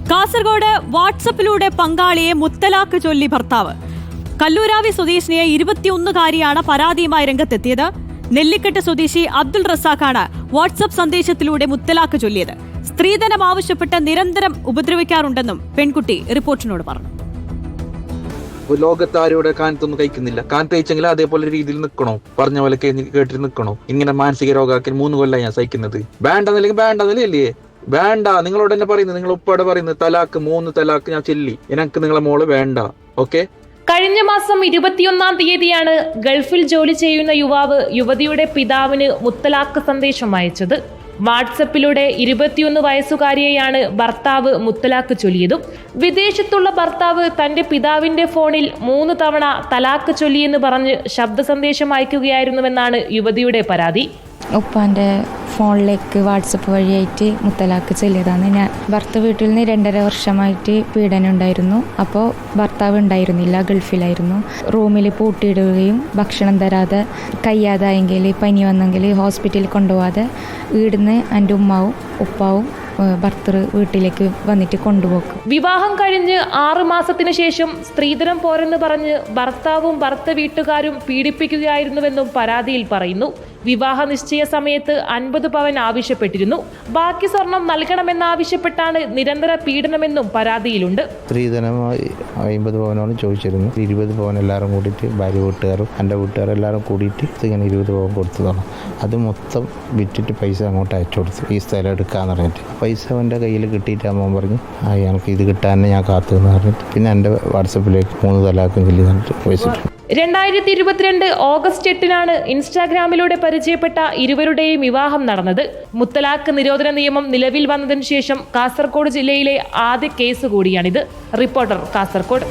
കാസർഗോഡ് വാട്സപ്പിലൂടെ പങ്കാളിയെ മുത്തലാക്ക് ചൊല്ലി ഭർത്താവ്. കല്ലൂരാവി സ്വദേശിനിയെ 21-കാരിയാണ് പരാതിയുമായി രംഗത്തെത്തിയത്. നെല്ലിക്കെട്ട് സ്വദേശി അബ്ദുൾ റസാഖാണ് വാട്സപ്പ് സന്ദേശത്തിലൂടെ മുത്തലാക്ക് ചൊല്ലിയത്. സ്ത്രീധനം ആവശ്യപ്പെട്ട് നിരന്തരം ഉപദ്രവിക്കാറുണ്ടെന്നും പെൺകുട്ടി റിപ്പോർട്ടിനോട് പറഞ്ഞു. ലോകത്താരോടെ കാനത്തൊന്നും കഴിക്കുന്നില്ല. കാനത്ത് കഴിച്ചെങ്കിൽ അതേപോലെ രീതിയിൽ നിൽക്കണോ, പറഞ്ഞ പോലെ കേട്ടിട്ട് നിൽക്കണോ? ഇങ്ങനെ മാനസിക രോഗാക്കി 3 കൊല്ലം ഞാൻ സഹിക്കുന്നത്. വേണ്ടെന്നല്ലെങ്കിൽ വേണ്ടെന്നല്ലേ? വേണ്ട, നിങ്ങളോട് തന്നെ പറയുന്നത്, നിങ്ങൾ ഉപ്പാടെ പറയുന്നത് തലാക്ക് 3 തലാക്ക് ഞാൻ ചൊല്ലി, എനിക്ക് നിങ്ങളെ മോള് വേണ്ട. ഓക്കെ. കഴിഞ്ഞ മാസം 21-ാം തീയതിയാണ് ഗൾഫിൽ ജോലി ചെയ്യുന്ന യുവാവ് യുവതിയുടെ പിതാവിന് മുത്തലാക്ക് സന്ദേശം അയച്ചത്. വാട്സപ്പിലൂടെ 21 വയസ്സുകാരിയെയാണ് ഭർത്താവ് മുത്തലാക്ക് ചൊല്ലിയതും. വിദേശത്തുള്ള ഭർത്താവ് തന്റെ പിതാവിന്റെ ഫോണിൽ 3 തവണ തലാക്ക് ചൊല്ലിയെന്ന് പറഞ്ഞ് ശബ്ദ സന്ദേശം അയക്കുകയായിരുന്നുവെന്നാണ് യുവതിയുടെ പരാതി. ഉപ്പാൻ്റെ ഫോണിലേക്ക് വാട്സപ്പ് വഴിയായിട്ട് മുത്തലാക്ക് ചൊല്ലിയതാണ്. ഞാൻ ഭർത്താവ് വീട്ടിൽ നിന്ന് 2.5 വർഷമായിട്ട് പീഡനം ഉണ്ടായിരുന്നു. അപ്പോൾ ഭർത്താവ് ഉണ്ടായിരുന്നില്ല, ഗൾഫിലായിരുന്നു. റൂമിൽ പൂട്ടിയിടുകയും ഭക്ഷണം തരാതെ, കഴിയാതായെങ്കിൽ പനി വന്നെങ്കിൽ ഹോസ്പിറ്റലിൽ കൊണ്ടുപോകാതെ ഇവിടുന്ന് എൻ്റെ ഉമ്മാവും ഉപ്പാവും ഭർത്തൃ വീട്ടിലേക്ക് വന്നിട്ട് കൊണ്ടുപോക്കും. വിവാഹം കഴിഞ്ഞ് 6 മാസത്തിന് ശേഷം സ്ത്രീധനം പോരെന്ന് പറഞ്ഞ് ഭർത്താവും ഭർത്ത വീട്ടുകാരും പീഡിപ്പിക്കുകയായിരുന്നുവെന്നും പരാതിയിൽ പറയുന്നു. വിവാഹ നിശ്ചയ സമയത്ത് 50 പവൻ ആവശ്യപ്പെട്ടിരുന്നു. ബാക്കി സ്വർണം നൽകണമെന്നാവശ്യപ്പെട്ടാണ് നിരന്തര പീഡനമെന്നും പരാതിയിലുണ്ട്. സ്ത്രീധനമായി 50 പവനാണ് ചോദിച്ചിരുന്നു. 20 പവൻ എല്ലാവരും കൂടിയിട്ട്, ഭാര്യ വീട്ടുകാരും എൻ്റെ വീട്ടുകാരും എല്ലാവരും കൂടിയിട്ട് ഇങ്ങനെ 20 പവൻ കൊടുത്തതാണ്. അത് മൊത്തം വിറ്റിട്ട് പൈസ അങ്ങോട്ട് അയച്ചു കൊടുത്തു, ഈ സ്ഥലം എടുക്കാന്ന് പറഞ്ഞിട്ട്. പൈസ അവൻ്റെ കയ്യിൽ കിട്ടിയിട്ട് അമ്മ പറഞ്ഞു, എനിക്ക് ഇത് കിട്ടാൻ ഞാൻ കാത്തുനിന്ന് പറഞ്ഞിട്ട് പിന്നെ എൻ്റെ വാട്സപ്പിലേക്ക് 3 തലാക്കും ചൊല്ലി തന്നിട്ട് പൈസ. 2022 ഓഗസ്റ്റ് 8-നാണ് ഇൻസ്റ്റാഗ്രാമിലൂടെ പരിചയപ്പെട്ട ഇരുവരുടെയും വിവാഹം നടന്നത്. മുത്തലാഖ് നിരോധന നിയമം നിലവിൽ വന്നതിനു ശേഷം കാസർഗോഡ് ജില്ലയിലെ ആദ്യ കേസ് കൂടിയാണിത്. റിപ്പോർട്ടർ, കാസർഗോഡ്.